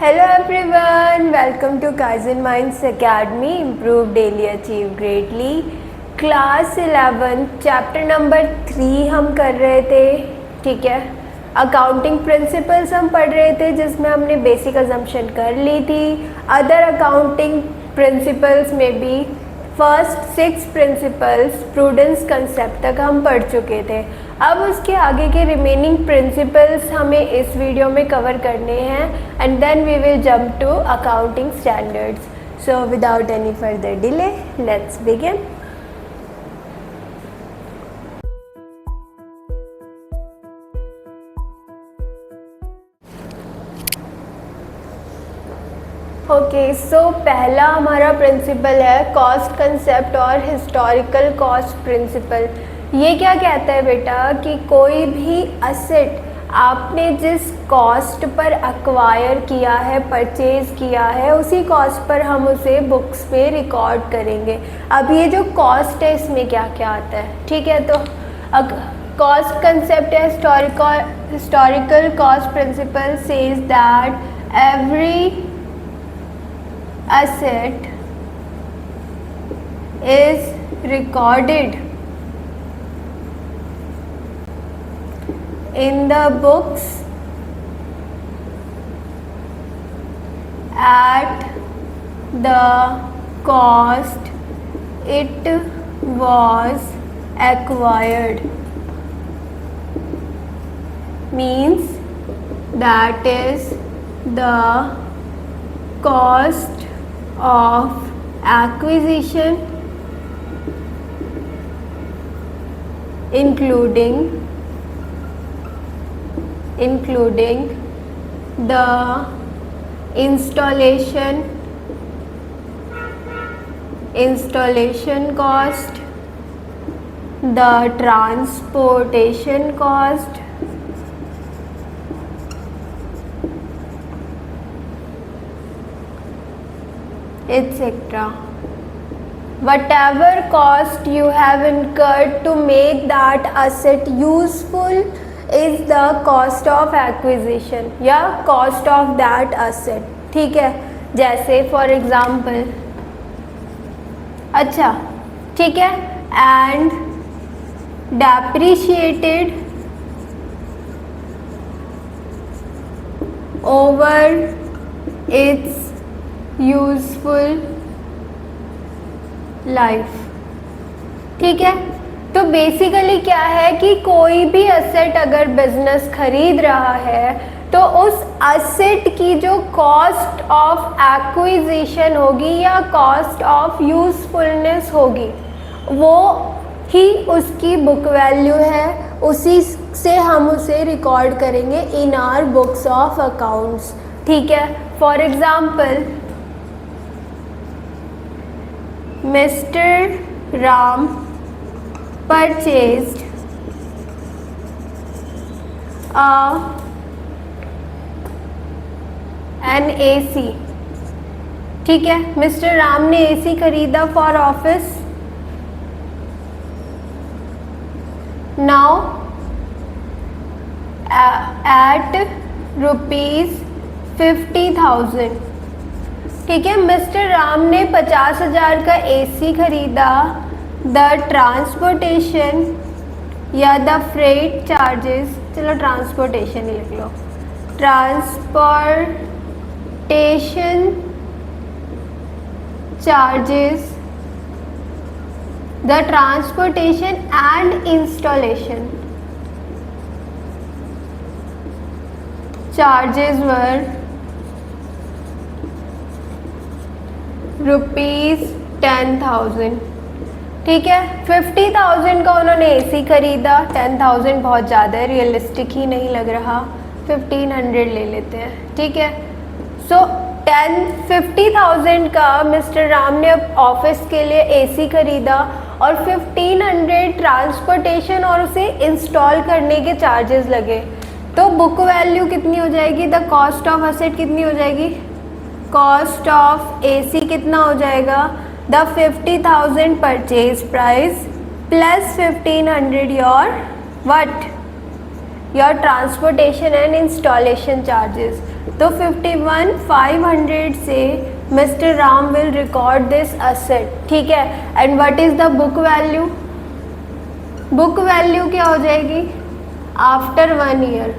Hello everyone, welcome to Kaizen Minds Academy. Improve daily, achieve greatly. Class 11 chapter number 3 हम कर रहे थे, ठीक है। अकाउंटिंग प्रिंसिपल्स हम पढ़ रहे थे जिसमें हमने बेसिक अजम्पशन कर ली थी। अदर अकाउंटिंग प्रिंसिपल्स में भी फर्स्ट 6 प्रिंसिपल्स प्रूडेंस कंसेप्ट तक हम पढ़ चुके थे। अब उसके आगे के रिमेनिंग प्रिंसिपल्स हमें इस वीडियो में कवर करने हैं and then we will jump to accounting standards. So without any further delay let's begin. Okay, so पहला हमारा प्रिंसिपल है कॉस्ट कंसेप्ट और हिस्टोरिकल कॉस्ट प्रिंसिपल। ये क्या कहता है बेटा कि कोई भी असेट आपने जिस कॉस्ट पर अक्वायर किया है, परचेज किया है, उसी कॉस्ट पर हम उसे बुक्स पे रिकॉर्ड करेंगे। अब ये जो कॉस्ट है इसमें क्या क्या आता है, ठीक है। तो कॉस्ट कंसेप्ट है historical cost principle says that every asset is recorded in the books at the cost it was acquired, means that is the cost of acquisition including the installation cost, the transportation cost, etc. Whatever cost you have incurred to make that asset useful is the cost of acquisition या cost of that asset, ठीक है। जैसे for example, अच्छा ठीक है, and depreciated over its useful life, ठीक है। तो बेसिकली क्या है कि कोई भी असेट अगर बिजनेस खरीद रहा है तो उस असेट की जो कॉस्ट ऑफ एक्विजिशन होगी या कॉस्ट ऑफ यूजफुलनेस होगी वो ही उसकी बुक वैल्यू है, उसी से हम उसे रिकॉर्ड करेंगे in our books of accounts, ठीक है। For example, Mr. Ram purchased an AC, ठीक है। मिस्टर राम ने AC खरीदा फॉर ऑफिस। नाउ एट ₹50,000, ठीक है। मिस्टर राम ने 50,000 का AC खरीदा। द ट्रांसपोर्टेशन या द फ्रेट चार्जेस, चलो ट्रांसपोर्टेशन ही लिख लो, transportation charges, the transportation and installation charges were ₹10,000, ठीक है। 50,000 का उन्होंने AC खरीदा, 10,000 बहुत ज़्यादा है, रियलिस्टिक ही नहीं लग रहा, 1,500 ले लेते हैं, ठीक है। सो 50,000 का मिस्टर राम ने ऑफिस के लिए AC खरीदा और 1,500 ट्रांसपोर्टेशन और उसे इंस्टॉल करने के चार्जेस लगे, तो बुक वैल्यू कितनी हो जाएगी, द कॉस्ट ऑफ असेट कितनी हो जाएगी, कॉस्ट ऑफ AC कितना हो जाएगा, the 50,000 purchase price plus 1,500 your what your transportation and installation charges. तो 51,500 से mister Ram will record this asset, ठीक है। And what is the book value? Book value क्या हो जाएगी? After 1 year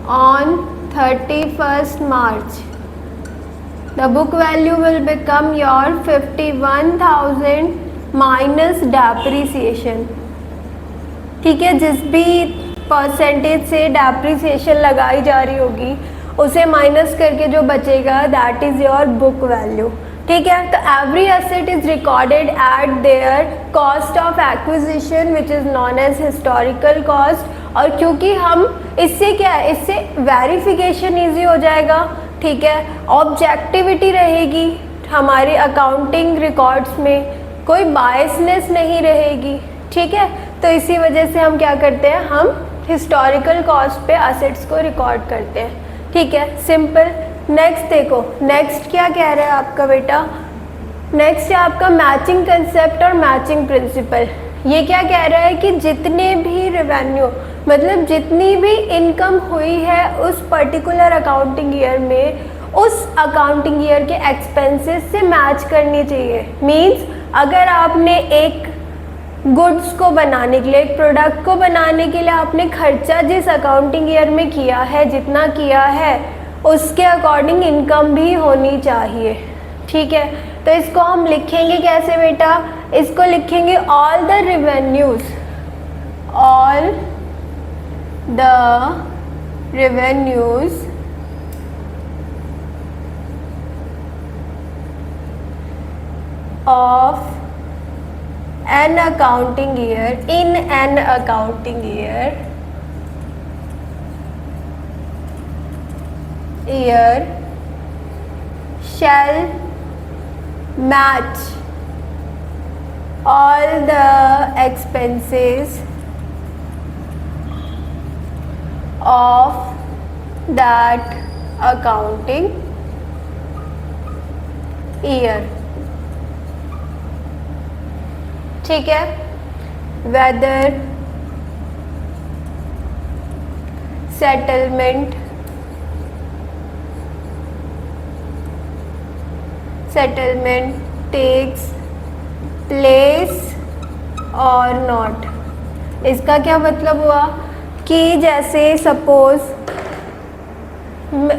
on 31st March the book value will become your 51,000 minus depreciation, ठीक है। जिस भी परसेंटेज से डेप्रीसिएशन लगाई जा रही होगी उसे माइनस करके जो बचेगा that is your book value, ठीक है। तो every asset is recorded at their cost of acquisition which is known as historical cost. और क्योंकि हम इससे क्या है, इससे वेरिफिकेशन ईजी हो जाएगा, ठीक है। ऑब्जेक्टिविटी रहेगी हमारे अकाउंटिंग रिकॉर्ड्स में, कोई बायसनेस नहीं रहेगी, ठीक है। तो इसी वजह से हम क्या करते हैं, हम हिस्टोरिकल कॉस्ट पे असेट्स को रिकॉर्ड करते हैं, ठीक है। सिंपल। नेक्स्ट देखो, नेक्स्ट क्या कह रहा है आपका बेटा? नेक्स्ट है आपका मैचिंग कंसेप्ट और मैचिंग प्रिंसिपल। ये क्या कह रहा है कि जितने भी रेवेन्यू, मतलब जितनी भी इनकम हुई है उस पर्टिकुलर अकाउंटिंग ईयर में, उस अकाउंटिंग ईयर के एक्सपेंसेस से मैच करनी चाहिए। मींस अगर आपने एक गुड्स को बनाने के लिए, एक प्रोडक्ट को बनाने के लिए आपने खर्चा जिस अकाउंटिंग ईयर में किया है, जितना किया है, उसके अकॉर्डिंग इनकम भी होनी चाहिए, ठीक है। तो इसको हम लिखेंगे कैसे बेटा? इसको लिखेंगे all the revenues, all the revenues of an accounting year, in an accounting year shall match all the expenses of that accounting year, ठीक है। वेदर सेटलमेंट टेक्स प्लेस और नॉट। इसका क्या मतलब हुआ कि जैसे सपोज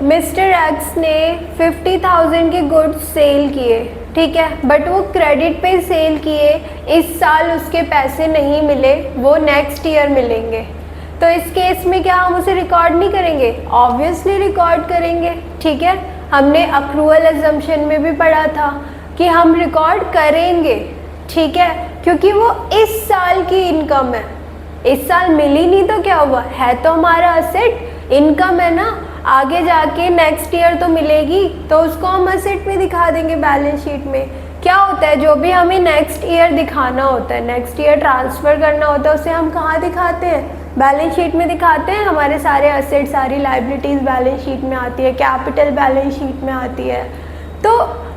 मिस्टर एक्स ने 50,000 के गुड्स सेल किए, ठीक है, बट वो क्रेडिट पे सेल किए, इस साल उसके पैसे नहीं मिले, वो नेक्स्ट ईयर मिलेंगे। तो इस केस में क्या हम उसे रिकॉर्ड नहीं करेंगे? ऑब्वियसली रिकॉर्ड करेंगे, ठीक है। हमने अक्रूवल अजम्पशन में भी पढ़ा था कि हम रिकॉर्ड करेंगे, ठीक है, क्योंकि वो इस साल की इनकम है। इस साल मिली नहीं तो क्या हुआ, है तो हमारा असेट, इनकम है ना, आगे जाके नेक्स्ट ईयर तो मिलेगी, तो उसको हम असेट में दिखा देंगे बैलेंस शीट में। क्या होता है, जो भी हमें नेक्स्ट ईयर दिखाना होता है, नेक्स्ट ईयर ट्रांसफ़र करना होता है, उसे हम कहाँ दिखाते हैं? बैलेंस शीट में दिखाते हैं। हमारे सारे असेट, सारी लाइबिलिटीज़ बैलेंस शीट में आती है, कैपिटल बैलेंस शीट में आती है। तो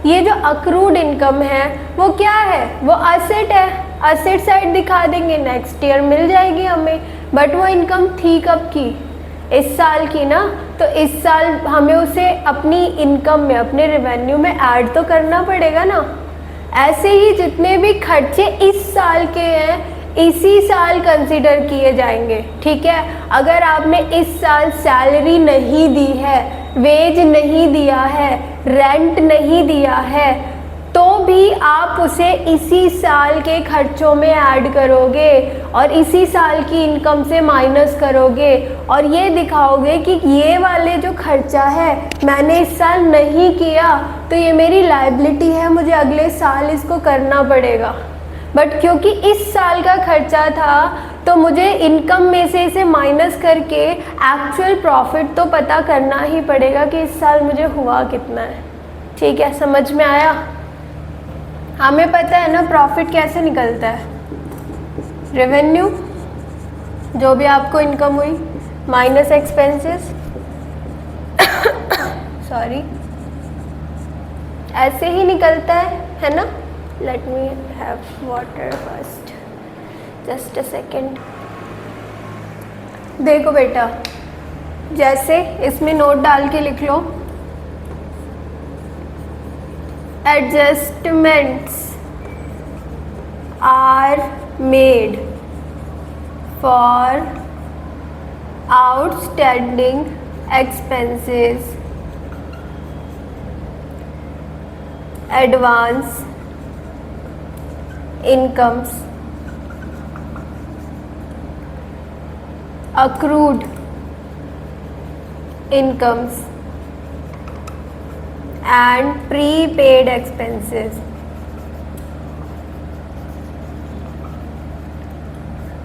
ये जो अक्रूड इनकम है वो क्या है? वो असेट है, असेट साइड दिखा देंगे, नेक्स्ट ईयर मिल जाएगी हमें। बट वो इनकम थी कब की? इस साल की ना, तो इस साल हमें उसे अपनी इनकम में, अपने रेवेन्यू में ऐड तो करना पड़ेगा ना। ऐसे ही जितने भी खर्चे इस साल के हैं इसी साल कंसिडर किए जाएंगे, ठीक है। अगर आपने इस साल सैलरी नहीं दी है, वेज नहीं दिया है, रेंट नहीं दिया है, तो भी आप उसे इसी साल के खर्चों में ऐड करोगे और इसी साल की इनकम से माइनस करोगे और ये दिखाओगे कि ये वाले जो खर्चा है मैंने इस साल नहीं किया, तो ये मेरी लायबिलिटी है, मुझे अगले साल इसको करना पड़ेगा। बट क्योंकि इस साल का खर्चा था तो मुझे इनकम में से इसे माइनस करके एक्चुअल प्रॉफिट तो पता करना ही पड़ेगा कि इस साल मुझे हुआ कितना है, ठीक है। समझ में आया? हमें पता है ना प्रॉफिट कैसे निकलता है, रेवेन्यू जो भी आपको इनकम हुई माइनस एक्सपेंसेस सॉरी, ऐसे ही निकलता है ना। Let me have water first, just a second. देखो बेटा, जैसे इसमें नोट डाल के लिख लो, adjustments are made for outstanding expenses, advance incomes, accrued incomes and prepaid expenses.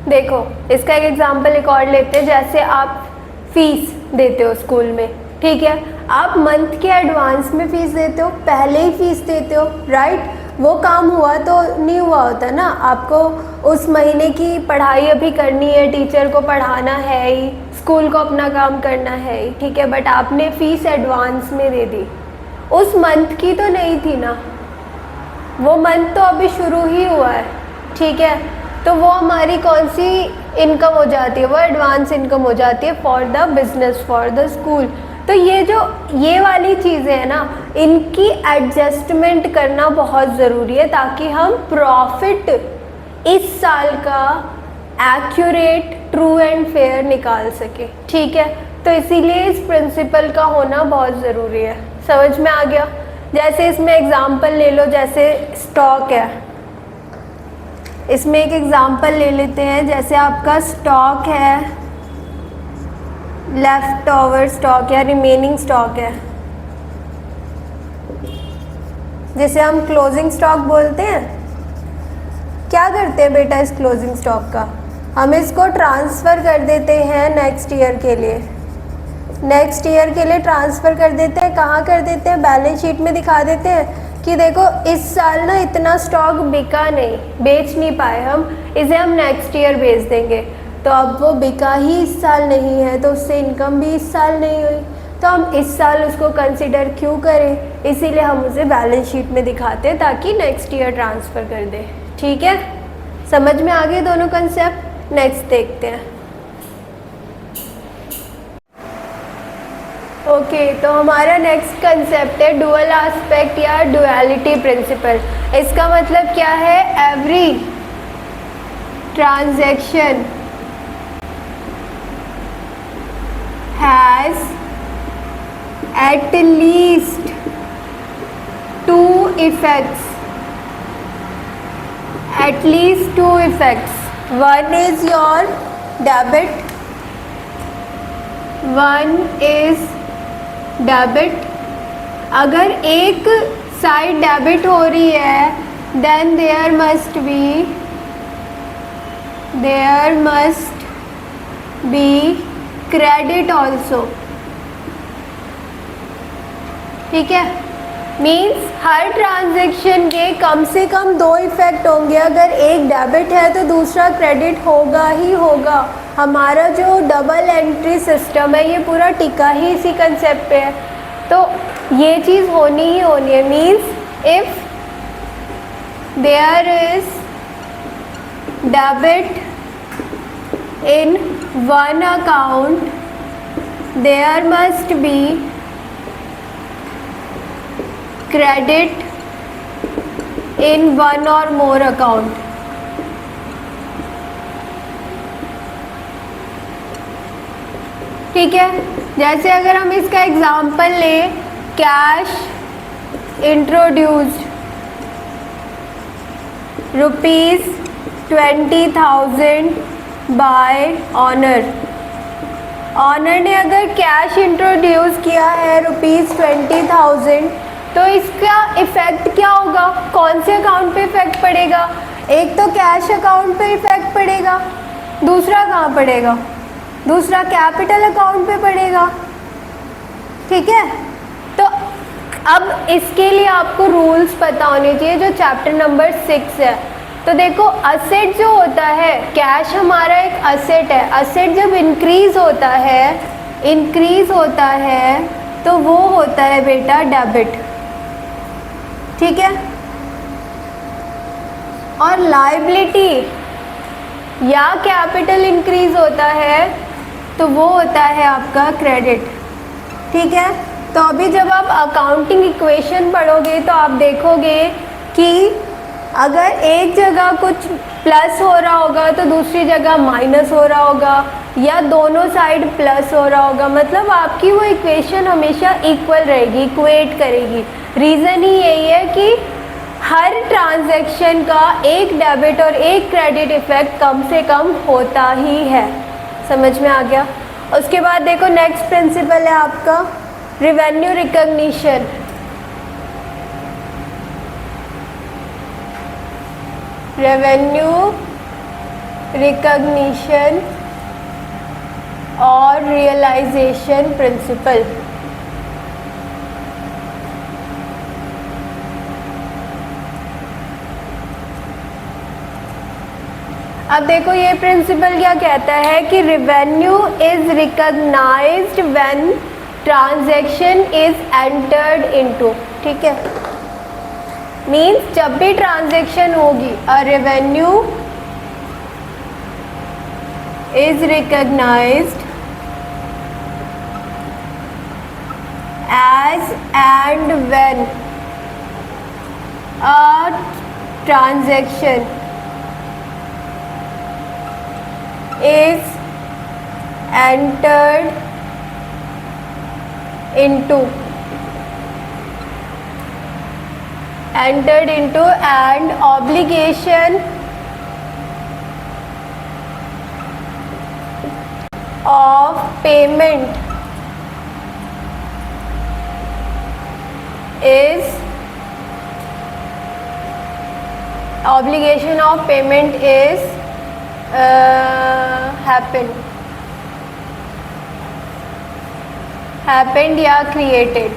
देखो इसका एक एग्जाम्पल एक और लेते हैं। जैसे आप फीस देते हो स्कूल में, ठीक है, आप मंथ के एडवांस में फ़ीस देते हो, पहले ही फ़ीस देते हो, राइट। वो काम हुआ तो नहीं हुआ होता ना, आपको उस महीने की पढ़ाई अभी करनी है, टीचर को पढ़ाना है ही, स्कूल को अपना काम करना है ही, ठीक है, बट आपने फ़ीस एडवांस में दे दी, उस मंथ की तो नहीं थी ना, वो मंथ तो अभी शुरू ही हुआ है, ठीक है, तो वो हमारी कौन सी इनकम हो जाती है, वो एडवांस इनकम हो जाती है for the business, for the school. तो ये वाली चीज़ें हैं ना, इनकी एडजस्टमेंट करना बहुत ज़रूरी है ताकि हम प्रॉफिट इस साल का एक्यूरेट, ट्रू एंड फेयर निकाल सके, ठीक है। तो इसीलिए इस प्रिंसिपल का होना बहुत ज़रूरी है। समझ में आ गया? जैसे इसमें एग्जांपल ले लो, जैसे स्टॉक है, इसमें एक एग्जांपल ले लेते हैं। जैसे आपका स्टॉक है, लेफ्ट ओवर स्टॉक या रिमेनिंग स्टॉक है, जिसे हम क्लोजिंग स्टॉक बोलते हैं। क्या करते हैं बेटा इस क्लोजिंग स्टॉक का, हम इसको ट्रांसफ़र कर देते हैं नेक्स्ट ईयर के लिए, नेक्स्ट ईयर के लिए ट्रांसफ़र कर देते हैं। कहाँ कर देते हैं? बैलेंस शीट में दिखा देते हैं कि देखो इस साल ना इतना स्टॉक बिका नहीं, बेच नहीं पाए हम, इसे हम नेक्स्ट ईयर बेच देंगे। तो अब वो बिका ही इस साल नहीं है, तो उससे इनकम भी इस साल नहीं हुई, तो हम इस साल उसको कंसिडर क्यों करें, इसीलिए हम उसे बैलेंस शीट में दिखाते हैं ताकि नेक्स्ट ईयर ट्रांसफ़र कर दें, ठीक है। समझ में आ गए दोनों कंसेप्ट? नेक्स्ट देखते हैं। ओके, तो हमारा नेक्स्ट कंसेप्ट है डुअल एस्पेक्ट या डुअलिटी प्रिंसिपल। इसका मतलब क्या है? Every transaction has at least two effects, at least two effects. One is your debit, one is debit. अगर एक साइड डेबिट हो रही है then there must be credit also, ठीक है। मीन्स हर ट्रांजैक्शन के कम से कम दो इफ़ेक्ट होंगे, अगर एक डेबिट है तो दूसरा क्रेडिट होगा ही होगा। हमारा जो डबल एंट्री सिस्टम है ये पूरा टिका ही इसी कंसेप्ट पे है, तो ये चीज़ होनी ही होनी है। Means if there is debit in one account there must be credit in one और मोर अकाउंट। ठीक है, जैसे अगर हम इसका एग्जांपल लें, cash introduced ₹20,000 by owner. Owner ने अगर कैश इंट्रोड्यूस किया है ₹20,000, तो इसका इफ़ेक्ट क्या होगा? कौन से अकाउंट पे इफ़ेक्ट पड़ेगा? एक तो कैश अकाउंट पे इफ़ेक्ट पड़ेगा, दूसरा कहाँ पड़ेगा? दूसरा कैपिटल अकाउंट पे पड़ेगा, ठीक है। तो अब इसके लिए आपको रूल्स पता होने चाहिए जो चैप्टर नंबर 6 है। तो देखो, असेट जो होता है, कैश हमारा एक असेट है, असेट जब इंक्रीज़ होता है तो वो होता है बेटा डेबिट, ठीक है। और लायबिलिटी या कैपिटल इंक्रीज होता है तो वो होता है आपका क्रेडिट। ठीक है, तो अभी जब आप अकाउंटिंग इक्वेशन पढ़ोगे तो आप देखोगे कि अगर एक जगह कुछ प्लस हो रहा होगा तो दूसरी जगह माइनस हो रहा होगा, या दोनों साइड प्लस हो रहा होगा, मतलब आपकी वो इक्वेशन हमेशा इक्वल रहेगी, इक्वेट करेगी। रीज़न ही यही है कि हर ट्रांजैक्शन का एक डेबिट और एक क्रेडिट इफेक्ट कम से कम होता ही है। समझ में आ गया? उसके बाद देखो नेक्स्ट प्रिंसिपल है आपका रेवेन्यू रिकॉग्निशन। रेवेन्यू रिकॉग्निशन और रियलाइजेशन प्रिंसिपल। अब देखो ये प्रिंसिपल क्या कहता है कि revenue is recognized when transaction is entered into. ठीक है, मीन्स जब भी ट्रांजैक्शन होगी a revenue is recognized as and when a transaction is entered into and obligation of payment is happened या created।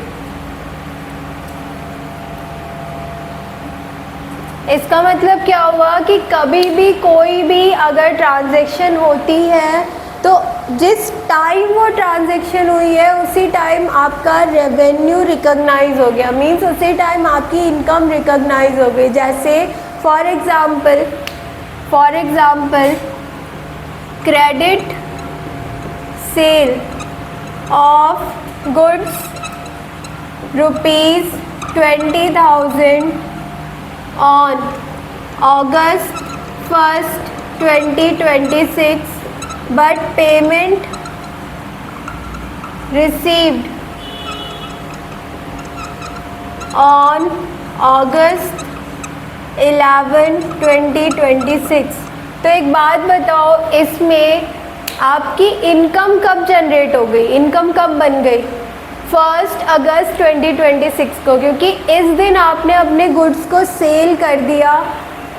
इसका मतलब क्या हुआ कि कभी भी कोई भी अगर ट्रांजैक्शन होती है तो जिस टाइम वो ट्रांजैक्शन हुई है उसी टाइम आपका रेवेन्यू रिकॉग्नाइज हो गया, मीन्स उसी टाइम आपकी इनकम रिकॉग्नाइज हो गई। जैसे for example credit sale of goods ₹20,000 on August 1st 2026, but payment received on August 11 2026। तो एक बात बताओ, इसमें आपकी इनकम कब जनरेट हो गई, इनकम कब बन गई? 1 अगस्त 2026 को, क्योंकि इस दिन आपने अपने गुड्स को सेल कर दिया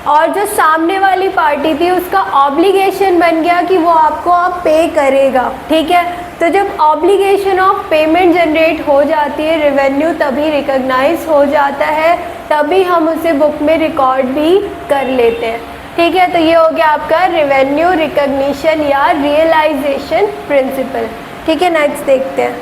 और जो सामने वाली पार्टी थी उसका ऑब्लिगेशन बन गया कि वो आपको अब पे करेगा। ठीक है, तो जब ऑब्लिगेशन ऑफ पेमेंट जनरेट हो जाती है रेवेन्यू तभी रिकॉग्नाइज हो जाता है, तभी हम उसे बुक में रिकॉर्ड भी कर लेते हैं। ठीक है, तो ये हो गया आपका रेवेन्यू रिकॉग्निशन या रियलाइजेशन प्रिंसिपल। ठीक है, नेक्स्ट देखते हैं।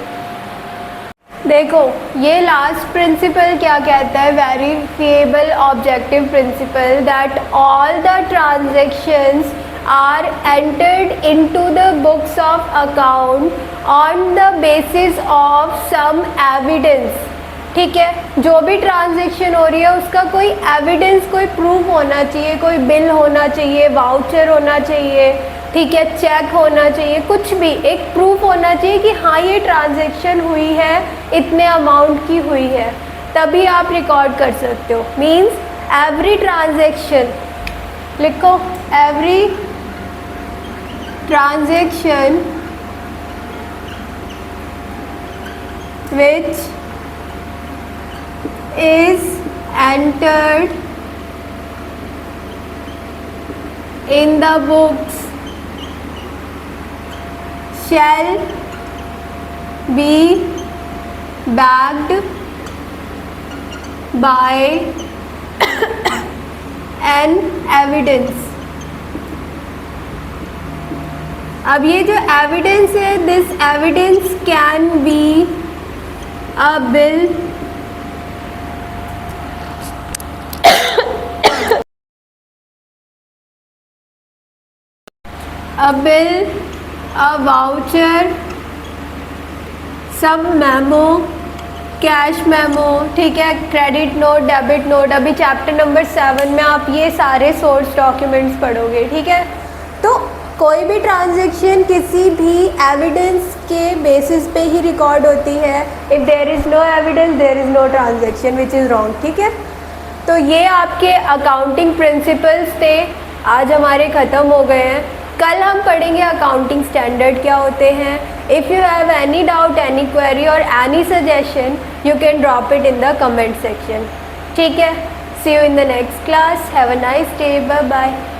देखो ये लास्ट प्रिंसिपल क्या कहता है, verifiable objective principle, that all the transactions are entered into the books of account on the basis of some evidence. ठीक है, जो भी ट्रांजैक्शन हो रही है उसका कोई एविडेंस, कोई प्रूफ होना चाहिए, कोई बिल होना चाहिए, वाउचर होना चाहिए, ठीक है, चेक होना चाहिए, कुछ भी एक प्रूफ होना चाहिए कि हाँ ये ट्रांजैक्शन हुई है, इतने अमाउंट की हुई है, तभी आप रिकॉर्ड कर सकते हो। मीन्स एवरी ट्रांजैक्शन, लिखो every transaction which is entered in the books shall be backed by an evidence। अब ये जो एविडेंस है, this evidence can be a bill, a bill a voucher, सब मेमो, कैश मेमो, ठीक है, credit note, debit note. अभी chapter number 7 में आप ये सारे सोर्स डॉक्यूमेंट्स पढ़ोगे, ठीक है। तो कोई भी ट्रांजैक्शन किसी भी एविडेंस के बेसिस पे ही रिकॉर्ड होती है। If there is no evidence there is no transaction which is wrong, ठीक है। तो ये आपके अकाउंटिंग प्रिंसिपल्स थे, आज हमारे ख़त्म हो गए हैं। कल हम पढ़ेंगे अकाउंटिंग स्टैंडर्ड क्या होते हैं। If you have any doubt, any query और any suggestion, you can drop it in the comment section, ठीक है। See you in the next class. Have a nice day. Bye bye.